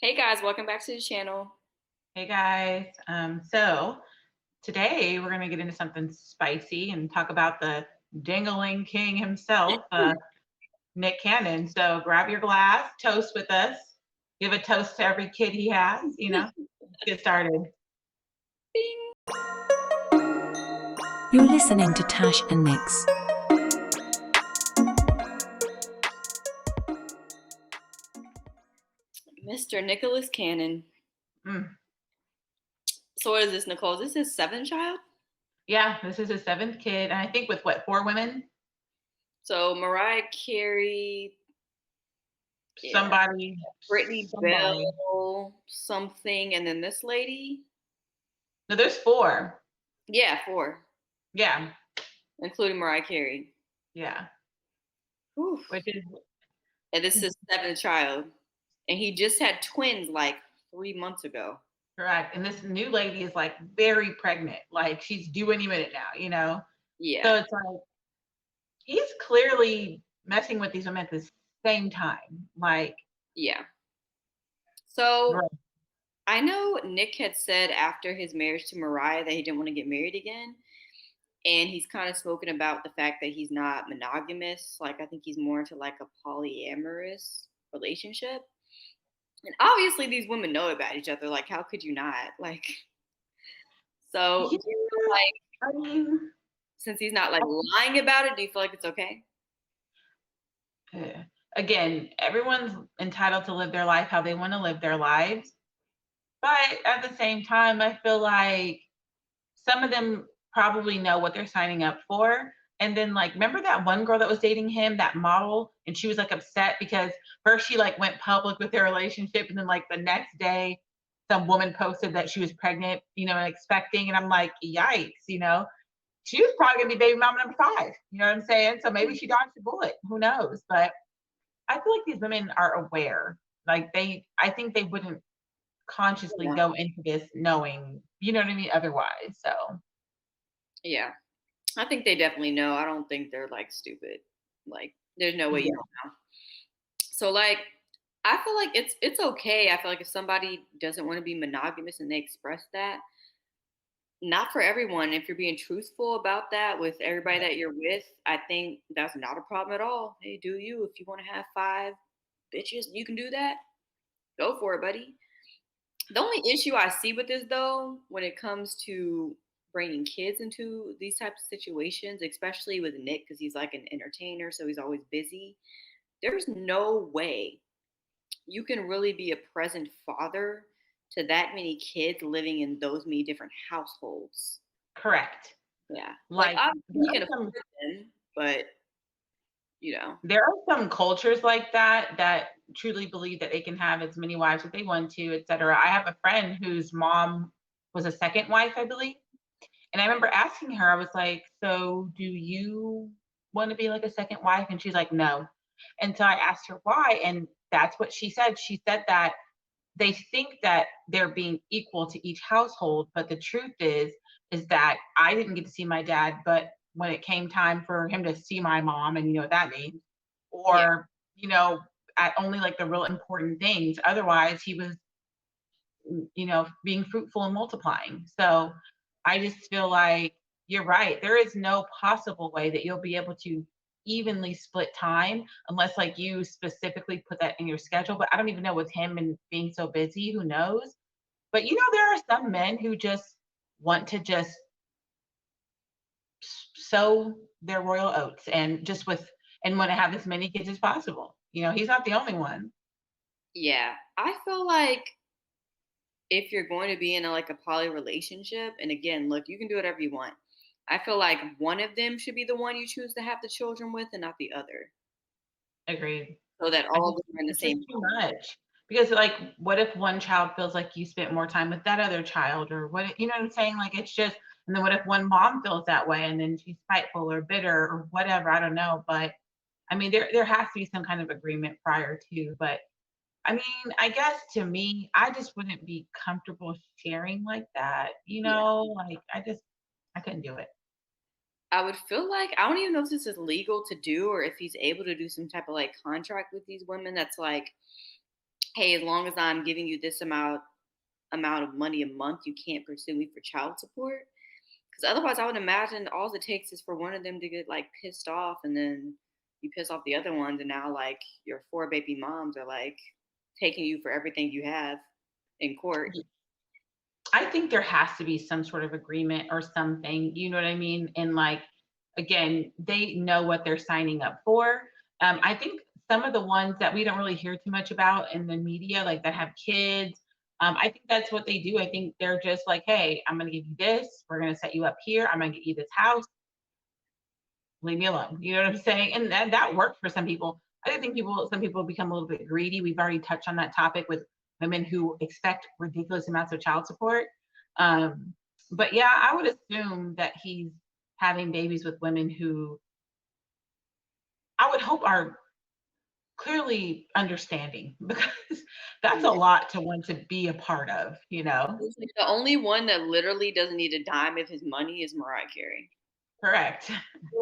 Hey guys, welcome back to the channel. Hey guys. So today we're gonna get into something spicy and talk about the dingling king himself, Nick Cannon. So grab your glass, toast with us, give a toast to every kid he has. Let's get started. Bing. You're listening to Tash and Nix. Mr. Nicholas Cannon. Mm. So what is this, Nicole? Is this his seventh child? Yeah, this is his seventh kid, and I think with what, four women? So Mariah Carey, yeah, Somebody, Brittany somebody. Bell, something, and then this lady. No, there's four. Yeah, four, Yeah, including Mariah Carey. yeah. Whew. Which is And this is his seventh child. And he just had twins like 3 months ago. correct. And this new lady is like very pregnant. Like she's due any minute now. So Yeah, it's like he's clearly messing with these women at the same time. Like, yeah. So right. I know Nick had said after his marriage to Mariah that he didn't want to get married again. And he's kind of spoken about the fact that he's not monogamous. Like, I think he's more into like a polyamorous relationship. And obviously, these women know about each other. Like, how could you not? Like, so Yeah, do you feel like I mean, since he's not like lying about it, do you feel like it's okay? again, everyone's entitled to live their life how they want to live their lives. But at the same time, I feel like some of them probably know what they're signing up for. And then, like, remember that one girl that was dating him, that model, and she was like upset because first she like went public with their relationship, and then like the next day, some woman posted that she was pregnant, and expecting, and I'm like, yikes. She was probably gonna be baby mama number five. You know what I'm saying? So maybe she dodged a bullet. Who knows? But I feel like these women are aware. Like I think they wouldn't consciously Yeah. go into this knowing, you know what I mean, otherwise. So Yeah. I think they definitely know. I don't think they're like stupid. Like, there's no way you yeah. don't know. So like I feel like it's okay. I feel like if somebody doesn't want to be monogamous and they express that, not for everyone. If you're being truthful about that with everybody that you're with, I think that's not a problem at all. Hey, do you? If you want to have five bitches, you can do that. Go for it, buddy. The only issue I see with this, though, when it comes to bringing kids into these types of situations, especially with Nick, because he's like an entertainer, so he's always busy. There's no way you can really be a present father to that many kids living in those many different households. Correct. Yeah. Like, Like obviously, there he are can some afford them, but, you know. there are some cultures like that truly believe that they can have as many wives as they want to, etc. I have a friend whose mom was a second wife, I believe. And I remember asking her, I was like, so do you want to be like a second wife? And she's like, no. And so I asked her why. And that's what she said. She said that they think that they're being equal to each household, but the truth is that I didn't get to see my dad, but when it came time for him to see my mom, and you know what that means, Yeah. or you know, at only like the real important things. Otherwise, he was, being fruitful and multiplying. So I just feel like you're right. There is no possible way that you'll be able to evenly split time unless like you specifically put that in your schedule. But I don't even know with him and being so busy, who knows? But there are some men who just want to just sow their royal oats and want to have as many kids as possible. He's not the only one. Yeah. I feel like if you're going to be in like a poly relationship, and again, look, you can do whatever you want. I feel like one of them should be the one you choose to have the children with and not the other. Agreed. So that I all of just them are in the it's just same too house. much. Because like what if one child feels like you spent more time with that other child, or what, you know what I'm saying? Like it's just, and then what if one mom feels that way and then she's spiteful or bitter or whatever, I don't know. But I mean there has to be some kind of agreement prior to, but I mean, I guess to me, I just wouldn't be comfortable sharing like that, Yeah. like I couldn't do it. I would feel like I don't even know if this is legal to do or if he's able to do some type of like contract with these women that's like hey, as long as I'm giving you this amount of money a month, you can't pursue me for child support. Because otherwise, I would imagine all it takes is for one of them to get like pissed off, and then you piss off the other ones, and now like your four baby moms are like taking you for everything you have in court. I think there has to be some sort of agreement or something, you know what I mean? And like, again, they know what they're signing up for. I think some of the ones that we don't really hear too much about in the media, like that have kids, I think that's what they do. I think they're just like, hey, I'm going to give you this. We're going to set you up here. I'm going to get you this house. Leave me alone. You know what I'm saying? And that worked for some people. I think some people become a little bit greedy. We've already touched on that topic with women who expect ridiculous amounts of child support. But yeah, I would assume that he's having babies with women who I would hope are clearly understanding because that's a Yeah. lot to want to be a part of, you know? It's like the only one that literally doesn't need a dime of his money is Mariah Carey. Correct.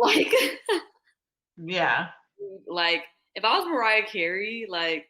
Like, Yeah. like if I was Mariah Carey, like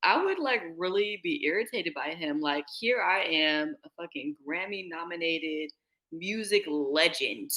I would like really be irritated by him. Like, here I am, a fucking Grammy nominated music legend.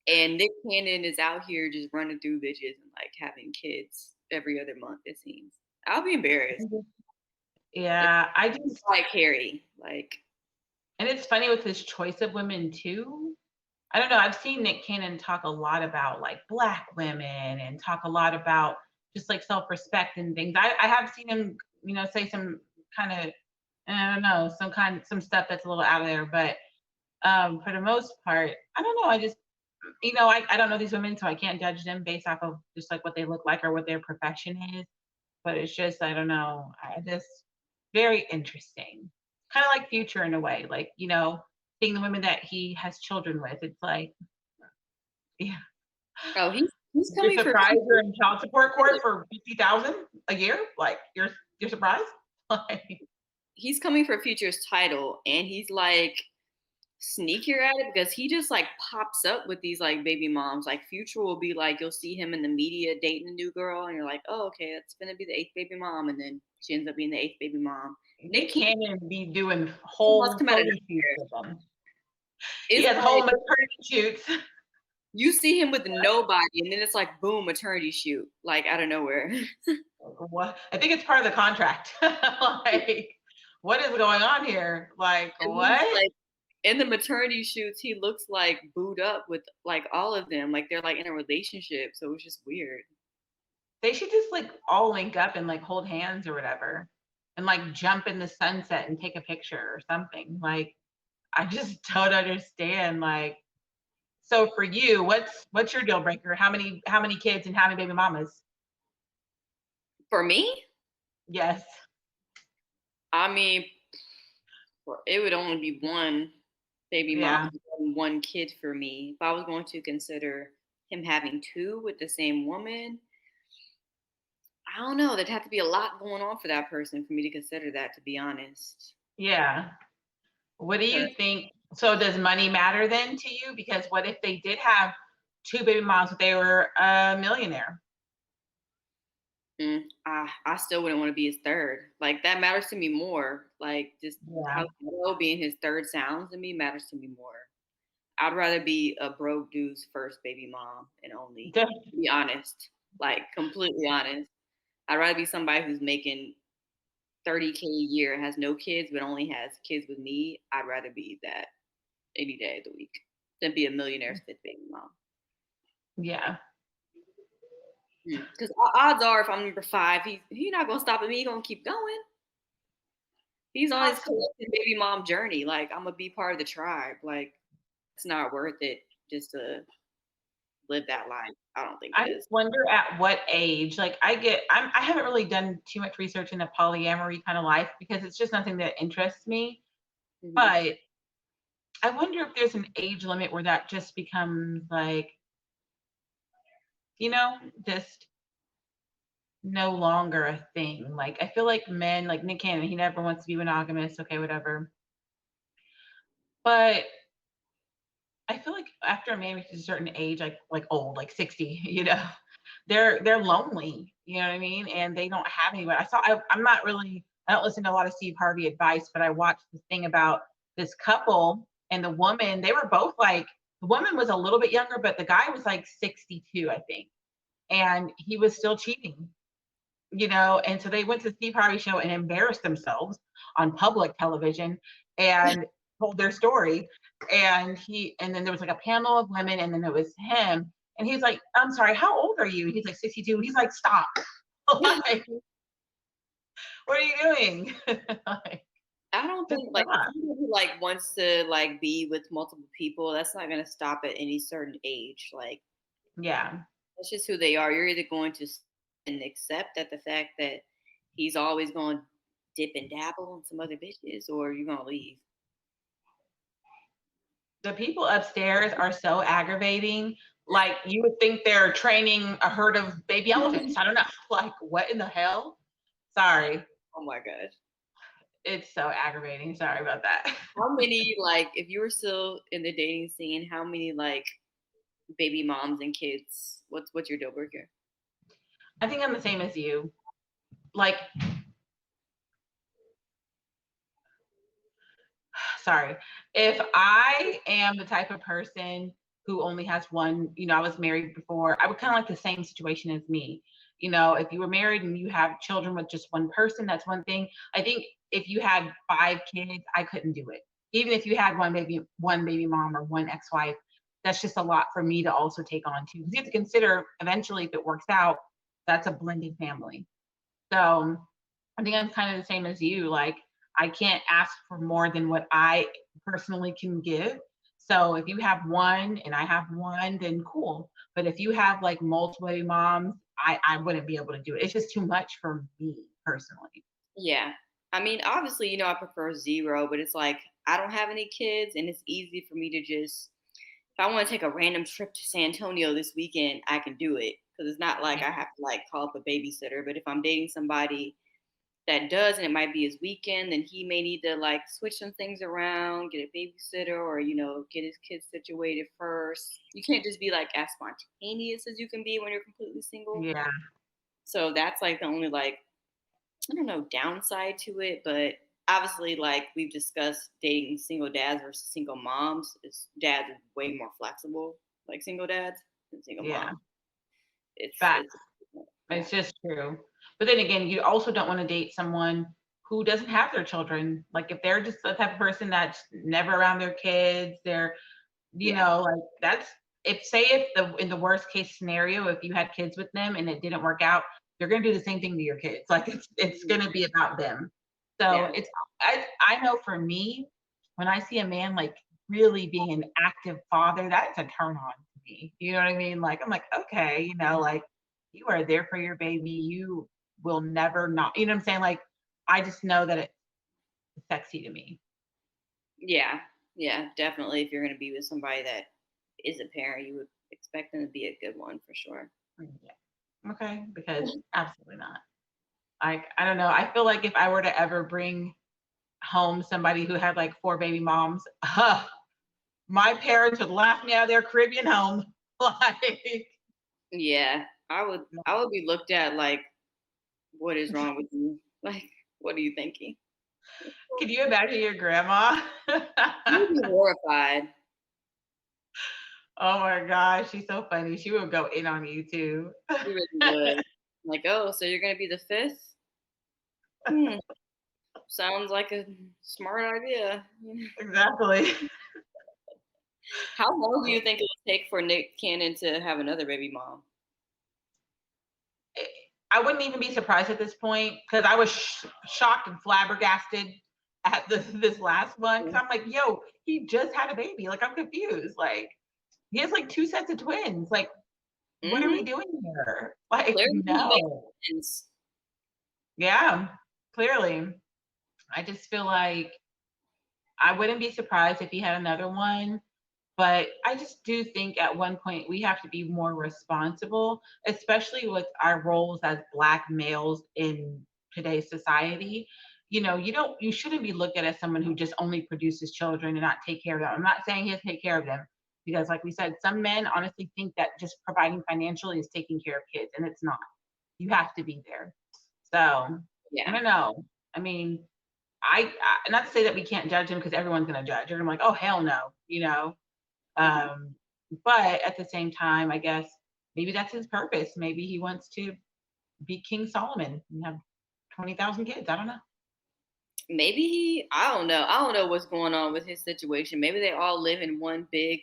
And Nick Cannon is out here just running through bitches and like having kids every other month, it seems. I'll be embarrassed. Yeah. It's like Harry. Like, And it's funny with his choice of women too. I don't know. I've seen Nick Cannon talk a lot about like Black women and talk a lot about just like self-respect and things. I have seen him, say some kind of, I don't know, some stuff that's a little out of there. But for the most part, I don't know. I just, I don't know these women, so I can't judge them based off of just like what they look like or what their profession is. But it's just, I don't know. I just very interesting. Kind of like Future in a way, like, seeing the women that he has children with. It's like, yeah. oh, he's You're coming for surprised you're in child support court for 50,000 a year? Like you're surprised? Like, he's coming for Future's title, and he's like sneakier at it because he just like pops up with these like baby moms. Like Future will be like, you'll see him in the media dating a new girl, and you're like, oh, okay, that's gonna be the eighth baby mom, and then she ends up being the eighth baby mom. Nick Cannon be doing Must whole come out photo of shoots nowhere. with them. He It's has whole like maternity shoots. you see him with nobody, and then it's like boom, maternity shoot, like out of nowhere. What? I think it's part of the contract. Like, what is going on here? Like, And he's what? like in the maternity shoots, he looks like booed up with like all of them, like they're like in a relationship. So it's just weird. They should just like all link up and like hold hands or whatever, and like jump in the sunset and take a picture or something. Like, I just don't understand. Like, so for you, what's your deal breaker? How many kids and how many baby mamas? For me, Yes. I mean, it would only be one baby mom, Yeah. and one kid for me. If I was going to consider him having two with the same woman, I don't know. There'd have to be a lot going on for that person for me to consider that, to be honest. Yeah. What do 'Cause, you think? So does money matter then to you? Because what if they did have two baby moms, but they were a millionaire? I still wouldn't want to be his third. Like that matters to me more. Like just Yeah. how well being his third sounds to me matters to me more. I'd rather be a broke dude's first baby mom and only. To be honest, like completely honest. I'd rather be somebody who's making 30K a year and has no kids but only has kids with me. I'd rather be that any day of the week than be a millionaire's fifth baby mom. Yeah. Because odds are, if I'm number five, he's not gonna stop at me. He's gonna keep going. He's on his collective baby mom journey. Like I'm gonna be part of the tribe. Like it's not worth it just to live that life. I don't think I it is. just wonder at what age, like I haven't really done too much research in the polyamory kind of life because it's just nothing that interests me. Mhm. But I wonder if there's an age limit where that just becomes like, just no longer a thing. Like I feel like men, like Nick Cannon, he never wants to be monogamous. Okay, whatever. But I feel like after a man reaches a certain age, like old, like 60, they're lonely, you know what I mean? And they don't have anyone. I don't listen to a lot of Steve Harvey advice, but I watched this thing about this couple and the woman, they were both like, the woman was a little bit younger, but the guy was like 62, I think. And he was still cheating, and so they went to the Steve Harvey show and embarrassed themselves on public television and told their story. And then there was like a panel of women, and then it was him. And he's like, I'm sorry, how old are you? He's like 62. He's like, stop. Like, what are you doing? Like, I don't just think like stop. somebody who like wants to like be with multiple people, that's not gonna stop at any certain age. Like Yeah. that's just who they are. You're either going to and accept that the fact that he's always going to dip and dabble on some other bitches, or you're gonna leave. The people upstairs are so aggravating. Like, you would think they're training a herd of baby elephants. I don't know. Like, what in the hell? Sorry. Oh my god. It's so aggravating. Sorry about that. How many like if you were still in the dating scene, how many like baby moms and kids? What's your deal breaker? I think I'm the same as you. Like, sorry. If I am the type of person who only has one, I was married before, I would kind of like the same situation as me. If you were married and you have children with just one person, that's one thing. I think if you had 5 kids, I couldn't do it. Even if you had one baby mom or one ex-wife, that's just a lot for me to also take on too. Because you have to consider eventually, if it works out, that's a blended family. So I think I'm kind of the same as you. Like, I can't ask for more than what I personally can give. So if you have one and I have one, then cool. But if you have like multiple baby moms, I wouldn't be able to do it. It's just too much for me personally. Yeah. I mean, obviously, I prefer zero, but it's like I don't have any kids and it's easy for me to just if I want to take a random trip to San Antonio this weekend, I can do it. Because it's not like Yeah. I have to like call up a babysitter. But if I'm dating somebody that does and it might be his weekend, then he may need to like switch some things around, get a babysitter, or get his kids situated first. You can't just be like as spontaneous as you can be when you're completely single. Yeah. So that's like the only like I don't know downside to it, but obviously like we've discussed dating single dads versus single moms is dads are way more flexible like single dads than single Yeah. moms. It's Facts. yeah. It's just true. But then again, you also don't want to date someone who doesn't have their children. Like, if they're just the type of person that's never around their kids, they're, Yeah. like, that's if in the worst case scenario, if you had kids with them and it didn't work out, they're gonna do the same thing to your kids. Like, it's gonna be about them. So Yeah. I know for me, when I see a man like really being an active father, that's a turn on to me. You know what I mean? Like, I'm like, okay, like, you are there for your baby. You will never not, you know what I'm saying? Like, I just know that it's sexy to me. Yeah. Yeah, definitely. If you're going to be with somebody that is a parent, you would expect them to be a good one for sure. Yeah. Okay. Because absolutely not. I don't know. I feel like if I were to ever bring home somebody who had like 4 baby moms, my parents would laugh me out of their Caribbean home. Like, Yeah, I would be looked at like, what is wrong with you? Like, what are you thinking? can you imagine your grandma? You'd be horrified. Oh my gosh, she's so funny. She would go in on you too. You really would. Like, oh, so you're going to be the fifth? Hmm, sounds like a smart idea. Exactly. How long do you think it would take for Nick Cannon to have another baby mom? I wouldn't even be surprised at this point because I was shocked and flabbergasted at this last one because I'm like, yo, he just had a baby. Like, I'm confused. Like, he has like 2 sets of twins. Like, what are we Mm-hmm. doing here? Like, Clearly, he makes no. sense. Yeah, clearly. I just feel like I wouldn't be surprised if he had another one. But I just do think at one point we have to be more responsible, especially with our roles as Black males in today's society. You shouldn't be looked at as someone who just only produces children and not take care of them. I'm not saying he has to take care of them. Because like we said, some men honestly think that just providing financially is taking care of kids, and it's not. You have to be there. So I Yeah. don't know. I mean, not to say that we can't judge him, because everyone's going to judge. You're gonna be like, oh hell no, you know. Um, but at the same time, I guess maybe that's his purpose. Maybe he wants to be King Solomon and have 20,000 kids. I don't know. Maybe I don't know. I don't know what's going on with his situation. Maybe they all live in one big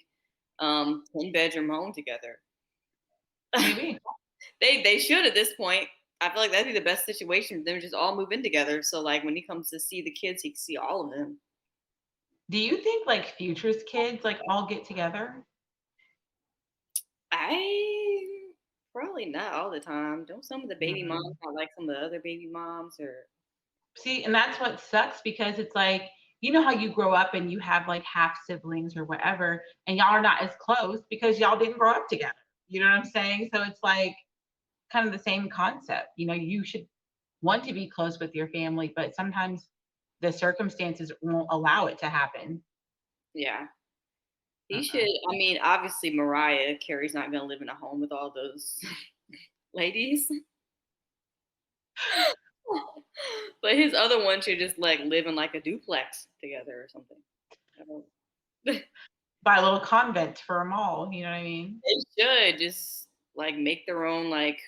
10-bedroom home together. Maybe. They should at this point. I feel like that'd be the best situation for them, just all move in together. So like when he comes to see the kids, he can see all of them. Do you think like Future's kids like all get together? I probably not all the time. Don't some of the baby Mhm. moms have like some of the other baby moms or See, and that's what sucks, because it's like, you know how you grow up and you have like half siblings or whatever, and y'all are not as close because y'all didn't grow up together. You know what I'm saying? So it's like kind of the same concept. You know, you should want to be close with your family, but sometimes the circumstances won't allow it to happen. yeah. He should. Uh-uh. I mean, obviously Mariah Carey's not gonna live in a home with all those ladies. But his other one should just like live in like a duplex together or something. I don't- Buy a little convent for them all. You know what I mean? They should just like make their own like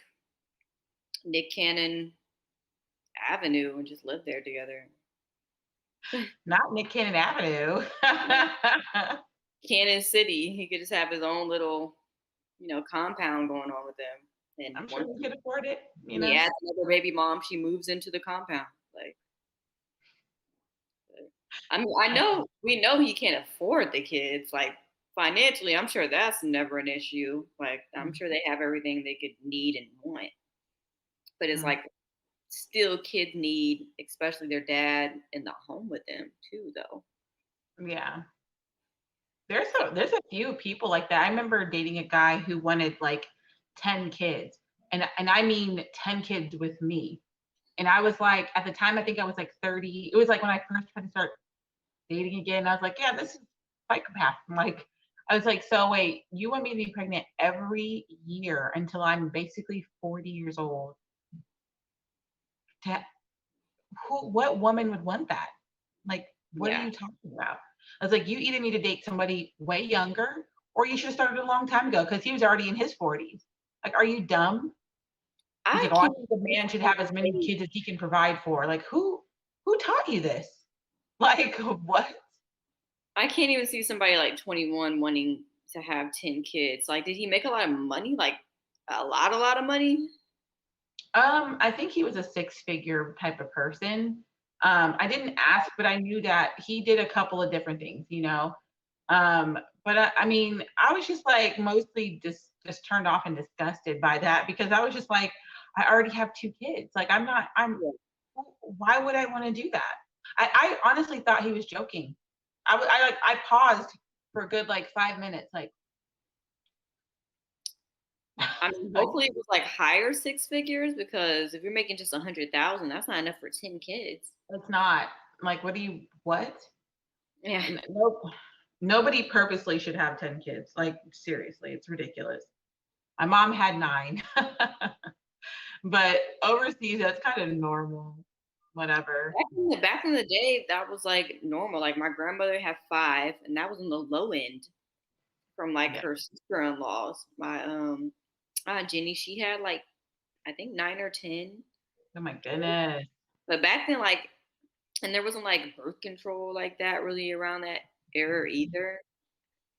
Nick Cannon Avenue and just live there together. Not Nick Cannon Avenue. Cannon City, he could just have his own little, compound going on with them. And I'm sure once we could afford it. You he know. adds another baby mom, she moves into the compound. Like, I mean, we know he can't afford the kids. Like financially, I'm sure that's never an issue. Like I'm sure they have everything they could need and want. But it's Mhm. like still kids need, especially their dad in the home with them too, though. Yeah. There's a few people like that. I remember dating a guy who wanted like 10 kids. And I mean 10 kids with me. And I was like, at the time I think I was like 30. It was like when I first tried to start dating again. I was like, yeah, this is psychopath. I'm like, I was like, so wait, you want me to be pregnant every year until I'm basically 40 years old? To, what woman would want that? Like, what are Yeah. you talking about? I was like, you either need to date somebody way younger, or you should have started a long time ago, because he was already in his 40s. Like, are you dumb? He's I like, oh, I can't think a see man should have as many somebody kids as he can provide for. Like, who taught you this? Like, what? I can't even see somebody like 21 wanting to have 10 kids. Like, did he make a lot of money? Like a lot of money? I think he was a six-figure type of person. I didn't ask, but I knew that he did a couple of different things, you know. But I mean, I was just like mostly just turned off and disgusted by that, because I was just like, I already have two kids. Like, Yeah. why would I want to do that? I honestly thought he was joking. I paused for a good like 5 minutes, like, I mean, like hopefully it was like higher six figures because if you're making just 100,000, that's not enough for 10 kids. it's not. Like, what? Yeah. Nope. Nobody purposely should have 10 kids. Like, seriously, it's ridiculous. My mom had 9. But overseas, that's kind of normal. Whatever. Back in the day, that was like normal. Like my grandmother had 5, and that was on the low end from like Yeah. her sister-in-laws. My Aunt Jenny, she had like I think 9 or 10. Oh my goodness. But back then, like, and there wasn't like birth control like that really around that era either.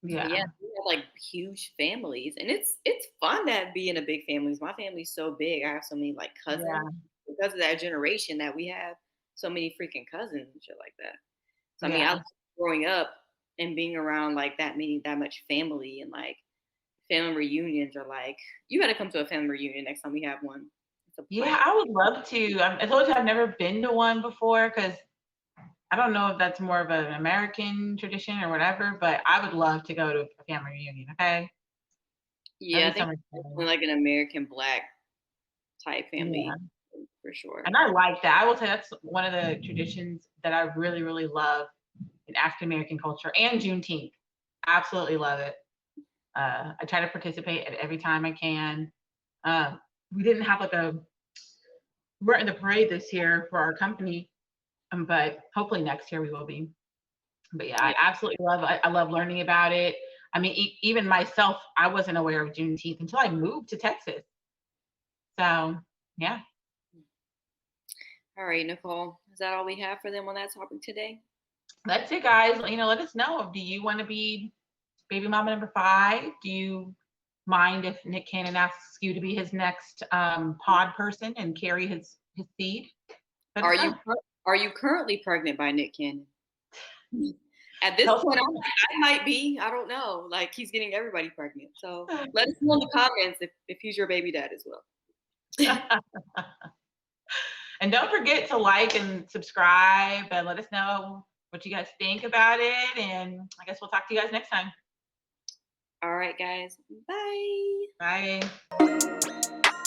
So yeah, Yeah. we had like huge families, and it's fun to be in a big family. My family's so big. I have so many like Yeah. cousins because of that generation that we have so many freaking cousins and shit like that. So I mean, I Yeah. like growing up and being around like that much family and like family reunions are like you got to come to a family reunion next time we have one. It's a Yeah, plan. I would love to. I told you I've never been to one before, because I don't know if that's more of an American tradition or whatever, but I would love to go to a family reunion. Okay. Yeah, That'd I be so think much it's fun. definitely like an American black type Yeah. family for sure. And I like that. I will say that's one of the traditions that I really, really love in African American culture, and Juneteenth. Absolutely love it. I try to participate at every time I can. We didn't have like a we're in the parade this year for our company, but hopefully next year we will be. But yeah, I Yeah. absolutely love. I love learning about it. I mean, even myself, I wasn't aware of Juneteenth until I moved to Texas. So yeah, All right, Nicole. Is that all we have for them on that topic today? that's it, guys. Let us know. Do you want to be baby mama number 5? Do you mind if Nick Cannon asks you to be his next pod person and carry his seed? Let us Are know. you currently pregnant by Nick Cannon? At this Tell us point, I might be. I don't know. Like he's getting everybody pregnant. So let us know in the comments if he's your baby dad as well. And don't forget to like and subscribe and let us know what you guys think about it. And I guess we'll talk to you guys next time. All right, guys. Bye. Bye.